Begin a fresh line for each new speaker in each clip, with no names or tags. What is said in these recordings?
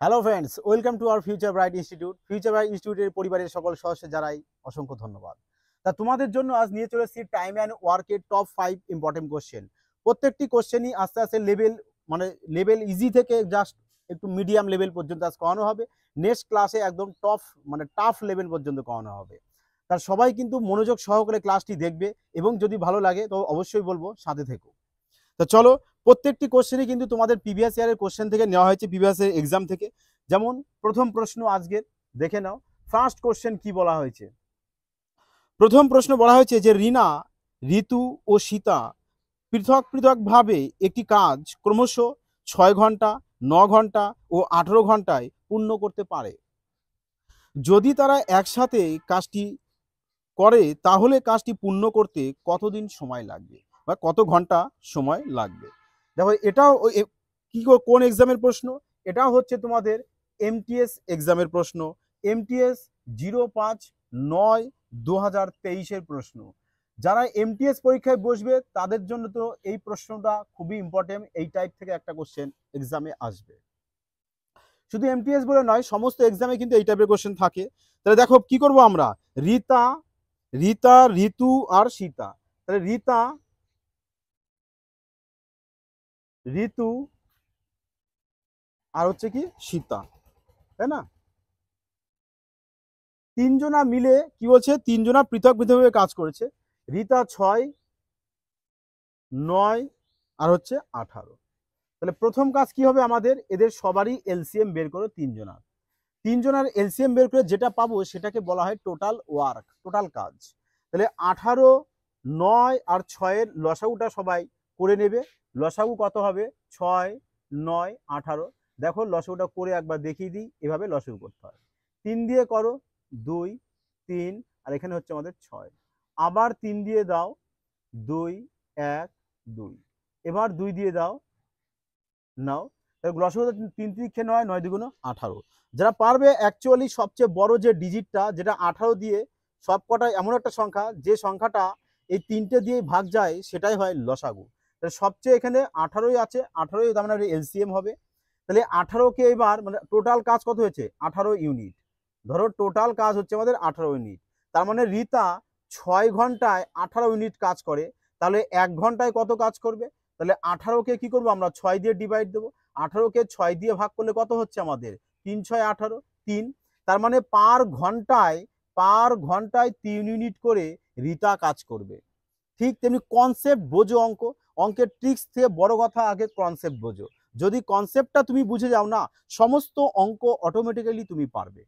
Hello friends, welcome to our future bright institute. Future bright ইনস্টিটিউটের পরিবারের সকল সদস্য যারাই অসংখ্য ধন্যবাদ। তা তোমাদের জন্য আজ নিয়ে চলে এসেছি টাইম অ্যান্ড ওয়ার্কের টপ 5 ইম্পর্টেন্ট কোশ্চেন। প্রত্যেকটি কোশ্চেনই আস্তে আস্তে লেভেল ইজি থেকে জাস্ট একটু মিডিয়াম লেভেল পর্যন্ত আজ করানো হবে। নেক্সট ক্লাসে একদম টাফ লেভেল পর্যন্ত করানো হবে। তার সবাই কিন্তু মনোযোগ সহকারে ক্লাসটি দেখবে এবং যদি ভালো লাগে তো অবশ্যই বলবো সাথে থেকো। তো চলো, প্রত্যেকটি কোশ্চেনই কিন্তু তোমাদের প্রিভিয়াস ইয়ারের কোশ্চেন থেকে নেওয়া হয়েছে, প্রিভিয়াস ইয়ার এক্সাম থেকে। যেমন প্রথম প্রশ্ন আজকের দেখে নাও, ফার্স্ট কোশ্চেন কি বলা হয়েছে। প্রথম প্রশ্ন বলা হয়েছে যে রিনা, ঋতু ও সীতা পৃথক পৃথকভাবে একটি কাজ ক্রমশ 6 ঘন্টা, 9 ঘন্টা ও 18 ঘন্টায় পূর্ণ করতে পারে। যদি তারা একসাথে কাজটি করে তাহলে কাজটি পূর্ণ করতে কতদিন সময় লাগবে বা কত ঘন্টা সময় লাগবে। দেখো এটাও কোন এক্সামের প্রশ্ন, এটা হচ্ছে তোমাদের এমটিএস এক্সামের প্রশ্ন, এমটিএস 05/9/2023 প্রশ্ন। যারা এমটিএস পরীক্ষায় বসবে তাদের জন্য তো এই প্রশ্নটা খুবই ইম্পর্টেন্ট। এই টাইপ থেকে একটা কোশ্চেন এক্সামে আসবে। শুধু এমটিএস বলে নয়, সমস্ত এক্সামে কিন্তু এই টাইপের কোশ্চেন থাকে। তাহলে দেখো কি করব আমরা, রিতা, ঋতু আর সীতা। তাহলে রিতা, ঋতু আর হচ্ছে কি সীতা, তাই না? তিনজনা মিলে কি বলছে, তিনজনা পৃথক পৃথকভাবে কাজ করেছে। রিতা 6, 9 আর হচ্ছে 18। তাহলে প্রথম কাজ কি হবে আমাদের, এদের সবারই এলসিএম বের করো তিনজনার এলসিএম বের করে যেটা পাবো সেটাকে বলা হয় টোটাল ওয়ার্ক, টোটাল কাজ। তাহলে 18, 9 আর 6-এর লসাগুটা সবাই করে নেবে। লসাগু কত হবে, 6, 9, 18। দেখো লসাগুটা করে একবার দেখিয়ে দিই, এভাবে লসাগু করতে হয়। 3 দিয়ে করো, 2, 3 আর এখানে হচ্ছে আমাদের 6। আবার 3 দিয়ে দাও, 2, 1, 2। এবার 2 দিয়ে দাও, নাও। লসাগু 3 3 9, 9 2 18। যারা পারবে অ্যাকচুয়ালি সবচেয়ে বড় যে ডিজিটটা, যেটা 18 দিয়ে সব কটাই এমন একটা সংখ্যা যে সংখ্যাটা এই তিনটে দিয়ে ভাগ যায়, সেটাই হয় লসাগু। তাহলে সবচেয়ে এখানে 18ই আছে, 18ই তার মানে এলসিএম হবে। তাহলে 18কে এবার মানে টোটাল কাজ কত হয়েছে, 18 ইউনিট। ধরো টোটাল কাজ হচ্ছে আমাদের 18 ইউনিট। তার মানে রিতা 6 ঘন্টায় 18 ইউনিট কাজ করে। তাহলে 1 ঘন্টায় কত কাজ করবে, তাহলে 18কে কি করবো আমরা 6 দিয়ে ডিভাইড দেবো। 18কে 6 দিয়ে ভাগ করলে কত হচ্ছে আমাদের, 3 6 18, 3। তার মানে পার ঘন্টায় 3 ইউনিট করে রিতা কাজ করবে। ঠিক তেমনি কনসেপ্ট বোঝো, অঙ্কের ট্রিক্স থেকে বড় কথা আগে কনসেপ্ট বোঝো। যদি কনসেপ্টটা তুমি বুঝে যাও না, সমস্ত অঙ্ক অটোমেটিক্যালি তুমি পারবে।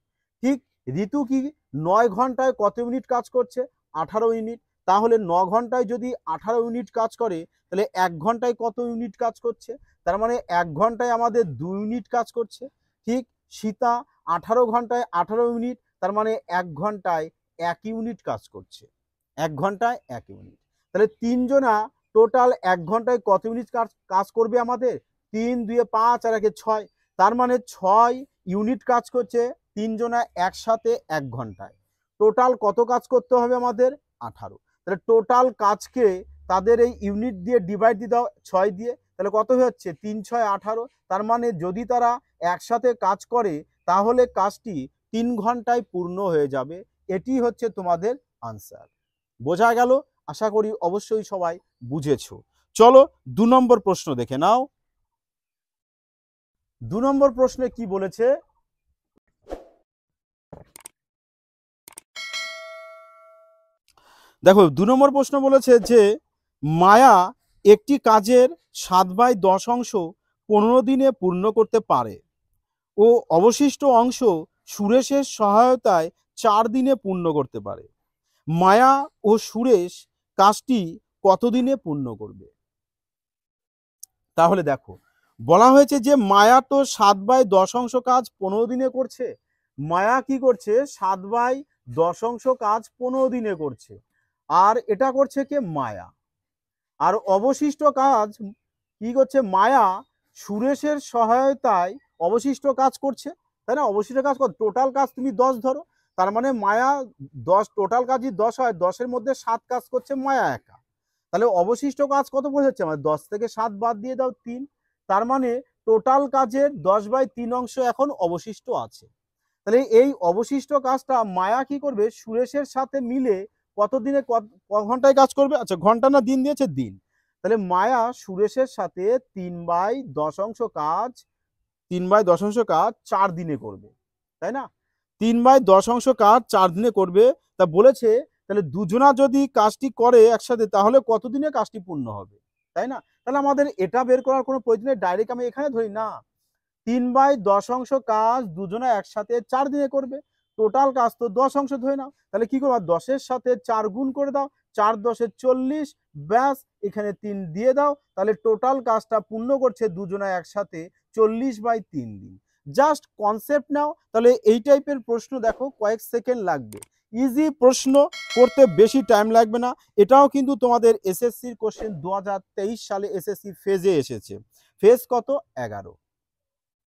ঠিক ঋতু কি 9 ঘন্টায় কত ইউনিট কাজ করছে, 18 ইউনিট। তাহলে 9 ঘন্টায় যদি 18 ইউনিট কাজ করে, তাহলে 1 ঘন্টায় কত ইউনিট কাজ করছে, তার মানে 1 ঘন্টায় আমাদের 2 ইউনিট কাজ করছে। ঠিক সীতা 18 ঘন্টায় 18 ইউনিট, তার মানে 1 ঘন্টায় 1 ইউনিট কাজ করছে, 1 ঘন্টায় 1 ইউনিট। তাহলে তিনজনা টোটাল 1 ঘন্টায় কত ইউনিট কাজ করবে আমাদের, 3 2 5 আর 1 6। তার মানে 6 ইউনিট কাজ করছে তিনজনা একসাথে 1 ঘন্টায়। টোটাল কত কাজ করতে হবে আমাদের, 18। তাহলে টোটাল কাজকে তাদের এই ইউনিট দিয়ে ডিভাইড দিয়ে দাও 6 দিয়ে, তাহলে কত হচ্ছে 3 6 18। তার মানে যদি তারা একসাথে কাজ করে তাহলে কাজটি 3 ঘন্টায় পূর্ণ হয়ে যাবে। এটি হচ্ছে তোমাদের আনসার। বোঝা গেল? আশা করি অবশ্যই সবাই বুঝেছো। চলো 2 নম্বর প্রশ্ন দেখে নাও। 2 নম্বর প্রশ্নে কি বলেছে, দেখো 2 নম্বর প্রশ্ন বলেছে যে মায়া একটি কাজের 7/10 অংশ 15 দিনে পূর্ণ করতে পারে ও অবশিষ্ট অংশ সুরেশের সহায়তায় 4 দিনে পূর্ণ করতে পারে। মায়া ও সুরেশ কাজটি কতদিনে পূর্ণ করবে? তাহলে দেখো বলা হয়েছে যে মায়া তো 7/10 অংশ কাজ 15 দিনে করছে। মায়া কি করছে, 7/10 অংশ কাজ 15 দিনে করছে। আর এটা করছে কে, মায়া। আর অবশিষ্ট কাজ কি করছে, মায়া সুরেশের সহায়তায় অবশিষ্ট কাজ করছে, তাই না? অবশিষ্ট কাজ কত, টোটাল কাজ তুমি 10 ধরো। তার মানে মায়া 10, টোটাল কাজই 10 হয়, 10-এর মধ্যে 7 কাজ করছে মায়া একা। তাহলে অবশিষ্ট কাজ কত বোঝাচ্ছে আমার, 10 থেকে 7 বাদ দিয়ে দাও 3। তার মানে টোটাল কাজের 10/3 অংশ এখন অবশিষ্ট আছে। তাহলে এই অবশিষ্ট কাজটা মায়া কি করবে, সুরেশের সাথে মিলে কতদিনে ক ঘন্টায় কাজ করবে? আচ্ছা, ঘন্টা না দিন দিয়েছে? দিন। তাহলে মায়া সুরেশের সাথে 3/10 অংশ কাজ 3/10 অংশ কাজ 4 দিনে করবে, তাই না? 3/10 অংশ কাজ 4 দিনে করবে। তা বলেছে তাহলে দুজনা যদি কাজটি করে একসাথে তাহলে কত দিনে কাজটি পূর্ণ হবে, তাই না? তাহলে আমাদের এটা বের করার কোনো প্রয়োজন নেই, ডাইরেক্ট আমি এখানে ধরি না। 3/10 অংশ কাজ দুজনা একসাথে 4 দিনে করবে। টোটাল কাজ তো 10 অংশ ধরে নাও। তাহলে কি করবা, 10-এর সাথে 4 গুণ করে দাও, 4×10 40, ব্যাস এখানে 3 দিয়ে দাও। তাহলে টোটাল কাজটা পূর্ণ করছে দুজনা একসাথে 40/3 দিন। জাস্ট কনসেপ্ট নাও, তাহলে এই টাইপের প্রশ্ন দেখো কয়েক সেকেন্ড লাগবে। ইজি প্রশ্ন, করতে বেশি টাইম লাগবে না। এটাও কিন্তু তোমাদের এসএসসির কোশ্চেন 2023 সালে এসএসসি ফেজে এসেছে। ফেজ কত? 11।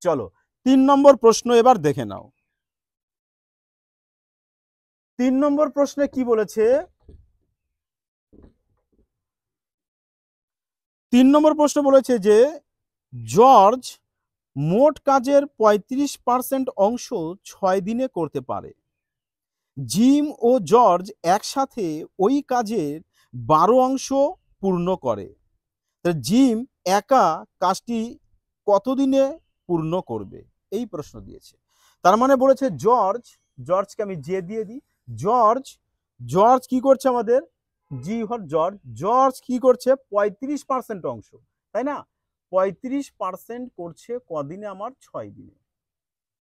চলো 3 নম্বর প্রশ্ন এবার দেখে নাও। 3 নম্বর প্রশ্নে কি বলেছে? 3 নম্বর প্রশ্ন বলেছে যে জর্জ মোট কাজের 35% অংশ 6 দিনে করতে পারে। জিম ও জর্জ একসাথে ওই কাজের 12 অংশ পূর্ণ করে। জিম একা কাজটি কতদিনে পূর্ণ করবে? এই প্রশ্ন দিয়েছে। তার মানে বলেছে জর্জকে আমি যে দিয়ে দিই, জর্জ কি করছে আমাদের, জি হর জর্জ কি করছে 35% অংশ, তাই না? 35% করছে কদিনে? আমার 6 দিনে।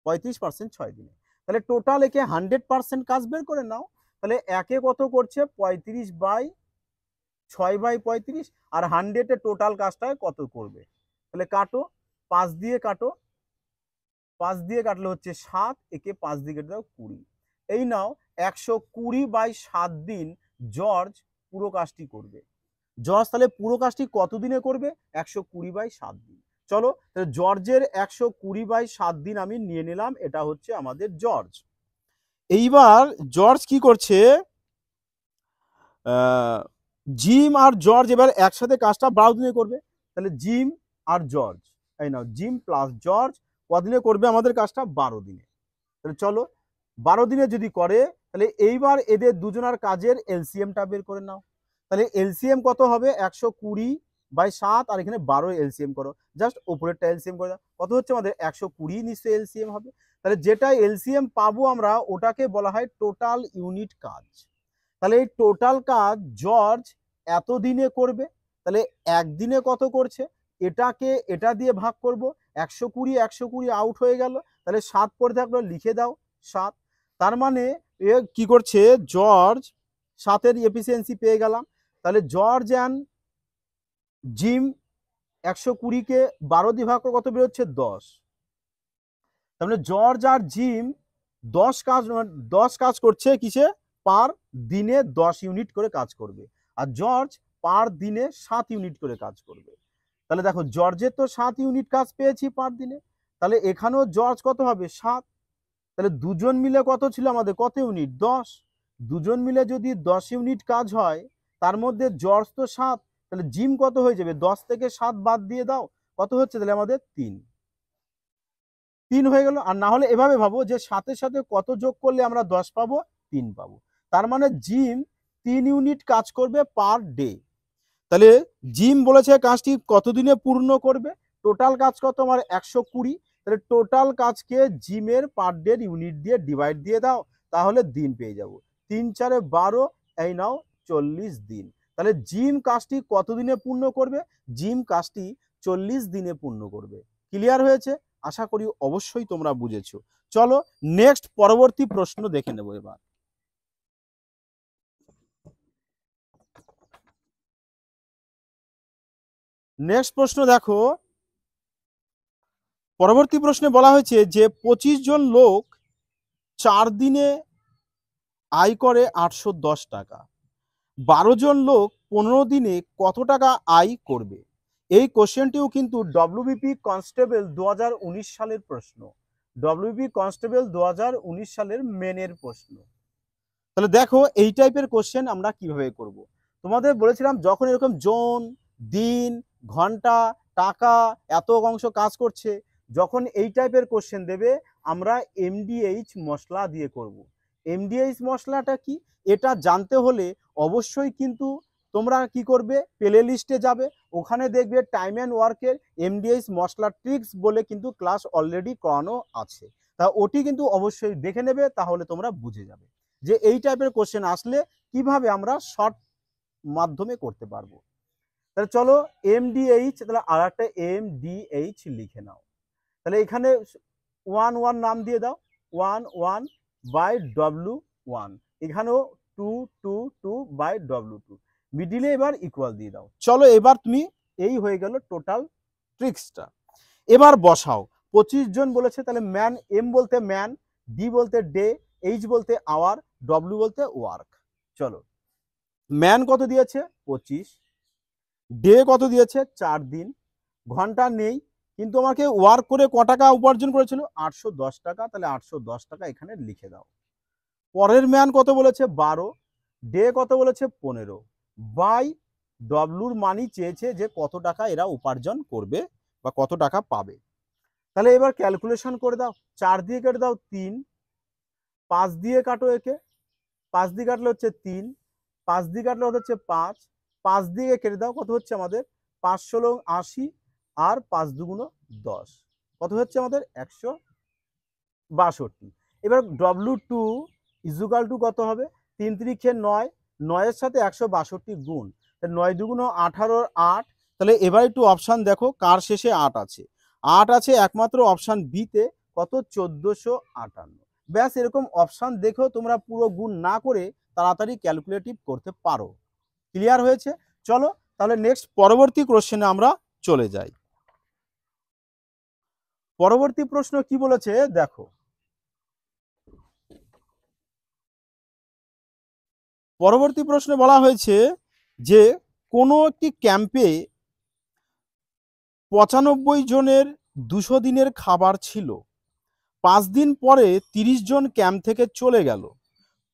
35% 6 দিনে। তাহলে টোটাল একে 100% কাজ বের করে নাও। তাহলে একে কত করছে? 35/6/35, আর 100-এ টোটাল কাজটায় কত করবে? তাহলে কাটো, 5 দিয়ে কাটো, 5 দিয়ে কাটলে হচ্ছে 7, একে 5 দিয়ে কেটে দাও 20। এই নাও 120/7 দিন জর্জ পুরো কাজটি করবে। জর্জ তাহলে পুরো কাজটি কত দিনে করবে? 120/7 দিন। চলো তাহলে জর্জের 120/7 দিন আমি নিয়ে নিলাম, এটা হচ্ছে আমাদের জর্জ। এইবার জর্জ কি করছে, জিম আর জর্জ এবার একসাথে কাজটা 12 দিনে করবে। তাহলে জিম আর জর্জ, এই নাও জিম প্লাস জর্জ কদিনে করবে আমাদের কাজটা? 12 দিনে। তাহলে চলো 12 দিনে যদি করে তাহলে এইবার এদের দুজনার কাজের এলসিএমটা বের করে নাও। তাহলে এলসিএম কত হবে? 120/7, আর এখানে 12 এলসিএম করো, জাস্ট উপরেরটা এলসিএম করে দাও। কত হচ্ছে আমাদের? 120 নিশ্চয়ই এলসিএম হবে। তাহলে যেটা এলসিএম পাবো আমরা ওটাকে বলা হয় টোটাল ইউনিট কাজ। তাহলে এই টোটাল কাজ জর্জ এত দিনে করবে। তাহলে একদিনে কত করছে? এটাকে এটা দিয়ে ভাগ করব, 120 আউট হয়ে গেল, তাহলে 7 পড়ে থাকলো, লিখে দাও 7। তার মানে এ কি করছে, জর্জ 7-এর এফিসিয়েন্সি পেয়ে গেলাম। তাহলে জর্জ অ্যান্ড জিম 120-কে 12 দিয়ে ভাগ করে কত বেরোচ্ছে? 10। তার মানে জর্জ আর জিম 10 কাজ করছে কিসে? পার দিনে 10 ইউনিট করে কাজ করবে, আর জর্জ পার দিনে 7 ইউনিট করে কাজ করবে। তাহলে দেখো জর্জের তো 7 ইউনিট কাজ পেয়েছি পার দিনে, তাহলে এখানেও জর্জ কত হবে? 7। তাহলে দুজন মিলে কত ছিল আমাদের? কত ইউনিট? 10। দুজন মিলে যদি 10 ইউনিট কাজ হয়, তার মধ্যে জর্জ তো 7, তাহলে জিম কত হয়ে যাবে? 10 থেকে 7 বাদ দিয়ে দাও, কত হচ্ছে তাহলে আমাদের? 3 হয়ে গেল। আর না হলে এভাবে ভাবো যে 7-এর সাথে কত যোগ করলে আমরা 10 পাবো? 3 পাবো। তার মানে জিম 3 ইউনিট কাজ করবে পার ডে। তাহলে জিম বলেছে কাজটি কতদিনে পূর্ণ করবে? টোটাল কাজ কত আমার? 120। তাহলে টোটাল কাজকে জিমের পার ডে ইউনিট দিয়ে ডিভাইড দিয়ে দাও, তাহলে দিন পেয়ে যাব। 3×4 = 12, এই নাও 40 দিন। তাহলে জিম কাজটি কতদিনে পূর্ণ করবে? জিম কাজটি 40 দিনে পূর্ণ করবে। ক্লিয়ার হয়েছে? আশা করি অবশ্যই তোমরা বুঝেছো। চলো নেক্সট পরবর্তী প্রশ্ন দেখে নেব এবার। নেক্সট প্রশ্ন দেখো, পরবর্তী প্রশ্নে বলা হয়েছে যে 25 জন লোক 4 দিনে আয় করে 810 টাকা। 12 জন লোক 15 দিনে কত টাকা আয় করবে? এই কোশ্চেনটিও কিন্তু ডব্লিউবিপি কনস্টেবল 2019 সালের প্রশ্ন। ডব্লিউবিপি কনস্টেবল 2019 সালের মেনের প্রশ্ন। তাহলে দেখো এই টাইপের কোশ্চেন আমরা কিভাবে করব। তোমাদের বলেছিলাম যখন এরকম জোন, দিন, ঘন্টা, টাকা এত অংশ কাজ করছে, যখন এই টাইপের কোশ্চেন দেবে আমরা এমডিএইচ মশলা দিয়ে করব। এমডিএইচ মশলাটা কি, এটা জানতে হলে অবশ্যই কিন্তু তোমরা কি করবে, প্লে লিস্টে যাবে, ওখানে দেখবে টাইম অ্যান্ড ওয়ার্কের এমডিএইচ মশলা ট্রিক্স বলে কিন্তু ক্লাস অলরেডি করানো আছে। তা ওটি কিন্তু অবশ্যই দেখে নেবে, তাহলে তোমরা বুঝে যাবে যে এই টাইপের কোশ্চেন আসলে কিভাবে আমরা শর্ট মাধ্যমে করতে পারবো। তাহলে চলো এমডিএইচ, তাহলে আর একটা এমডিএইচ লিখে নাও। তাহলে এখানে 1 নাম দিয়ে দাও, 1 বাই W1, এখানেও 2 বাই W2, মিডিলে এবার ইকুয়াল দিয়ে দাও। চলো এবার তুমি, এই হয়ে গেল টোটাল ট্রিক্সটা। এবার বসাও 25 জন বলেছে, তাহলে ম্যান, এম বলতে ম্যান, ডি বলতে ডে, এইচ বলতে আওয়ার, ডব্লিউ বলতে ওয়ার্ক। চলো ম্যান কত দিয়েছে 25, ডে কত দিয়েছে 4 দিন, ঘন্টা নেই, কিন্তু আমাকে ওয়ার্ক করে ক টাকা উপার্জন করেছিল 810 টাকা, তাহলে 810 টাকা এখানে লিখে দাও। পরের ম্যান কত বলেছে 12, ডে কত বলেছে 15, বাই ডব্লুর মানি চেয়েছে যে কত টাকা এরা উপার্জন করবে বা কত টাকা পাবে। তাহলে এবার ক্যালকুলেশন করে দাও, 4 দিয়ে কেটে দাও 3, 5 দিয়ে কাটো একে, 5 দিয়ে কাটলে হচ্ছে 3, 5 দিয়ে কাটলে হচ্ছে 5, 5 দিয়ে কেটে দাও, কত হচ্ছে আমাদের 5 ষোলো 80, আর 5 দুগুণ 10, কত হচ্ছে আমাদের 162। এবার W2 ইজুকাল টু কত হবে, 3 3 9, 9-এর সাথে 162 গুণ, 9 দুগুণ 18, 8। তাহলে এবার একটু অপশান দেখো কার শেষে 8 আছে, 8 আছে একমাত্র অপশান বিতে, কত 1458। ব্যাস, এরকম অপশান দেখো তোমরা পুরো গুণ না করে তাড়াতাড়ি ক্যালকুলেটিভ করতে পারো। ক্লিয়ার হয়েছে? চলো তাহলে নেক্সট পরবর্তী কোশ্চেনে আমরা চলে যাই। পরবর্তী প্রশ্ন কি বলেছে দেখো, পরবর্তী প্রশ্নে বলা হয়েছে যে কোনো একটি ক্যাম্পে 95 জনের 200 দিনের খাবার ছিল, 5 দিন পরে 30 জন ক্যাম্প থেকে চলে গেল,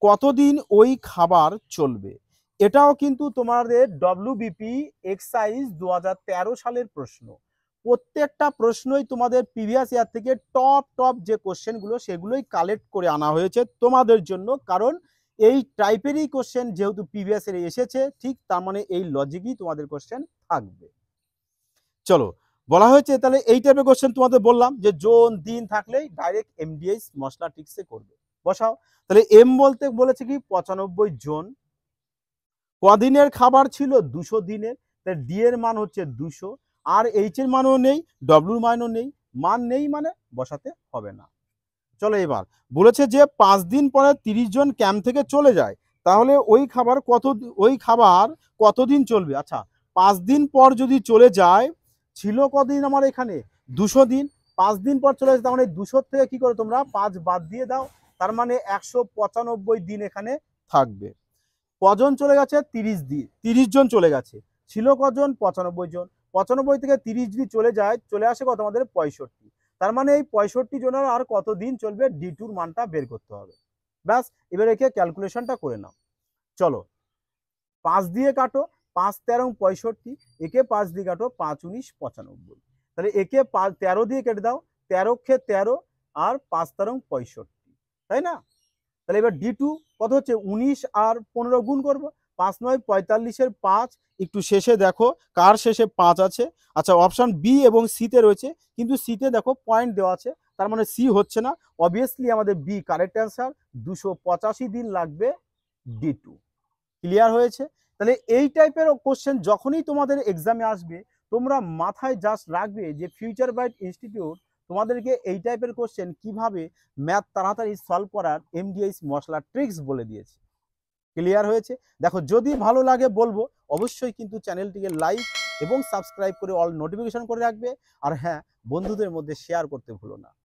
কতদিন ওই খাবার চলবে? এটাও কিন্তু তোমাদের ডব্লিউবিপি এক্সাইজ 2013 সালের প্রশ্ন। প্রত্যেকটা প্রশ্নই তোমাদের প্রিভিয়াস ইয়ার থেকে টপ যে কোশ্চেনগুলো সেগুলোই কালেক্ট করে আনা হয়েছে তোমাদের জন্য, কারণ এই টাইপেরই কোশ্চেন যেহেতু প্রিভিয়াস ইয়ারে এসেছে, ঠিক তার মানে এই লজিকই তোমাদের কোশ্চেন থাকবে। চলো বলা হয়েছে, তাহলে এই টাইপের কোশ্চেন তোমাদের বললাম যে জোন দিন থাকলেই ডাইরেক্ট এমডিএইচ মশলা ট্রিক্সে করবে। বসাও, তাহলে এম বলতে বলেছে কি 95 জন, কদিনের খাবার ছিল 200 দিনের, তাহলে ডি এর মান হচ্ছে 200, আর এইচ এর মানও নেই, ডব্লিউর মানও নেই, মান নেই মানে বসাতে হবে না। চলো এবার বলেছে যে 5 দিন পরে 30 জন ক্যাম্প থেকে চলে যায়, তাহলে ওই খাবার কতদিন চলবে? আচ্ছা 5 দিন পর যদি চলে যায়, ছিল কদিন আমার এখানে 200 দিন, 5 দিন পর চলে যায়, তার মানে 200 থেকে কি করে তোমরা 5 বাদ দিয়ে দাও, তার মানে 195 দিন এখানে থাকবে। কজন চলে গেছে 30 জন চলে গেছে, ছিল কজন 95 জন, 95 থেকে 30 যদি চলে যায়, চলে আসে কত আমাদের 65, তার মানে এই 65 জনের আর কতদিন চলবে, ডি2 মানটা বের করতে হবে। ব্যাস, এবার একে ক্যালকুলেশনটা করে নাও। চলো 5 দিয়ে কাটো, 5 13 65, একে 5 দিয়ে কাটো, 5 19 95, তাহলে একে 13 দিয়ে কেটে দাও, 13 কে 13, আর 5 13 65, তাই না? তাহলে এবার ডি2 কত হচ্ছে 19 আর 15 গুণ করবো, 5 9 45-এর 5, একটু শেষে দেখো কার শেষে 5 আছে। আচ্ছা অপশন বি এবং সিতে রয়েছে, কিন্তু সিতে দেখো পয়েন্ট দেওয়া আছে, তার মানে সি হচ্ছে না, অবভিয়াসলি আমাদের বি কারেক্ট অ্যান্সার, 285 দিন লাগবে ডি2। ক্লিয়ার হয়েছে? তাহলে এই টাইপের কোশ্চেন যখনই তোমাদের এক্সামে আসবে, তোমরা মাথায় জাস্ট রাখবে যে ফিউচার বাইট ইনস্টিটিউট তোমাদেরকে এই টাইপের কোশ্চেন কিভাবে ম্যাথ তাড়াতাড়ি সলভ করার এমডিএইচ মশলা ট্রিক্স বলে দিয়েছে। ক্লিয়ার হয়েছে? দেখো যদি ভালো লাগে বলবো অবশ্যই কিন্তু চ্যানেলটিকে লাইক এবং সাবস্ক্রাইব করে অল নোটিফিকেশন করে রাখবে, আর হ্যাঁ বন্ধুদের মধ্যে শেয়ার করতে ভুলো না।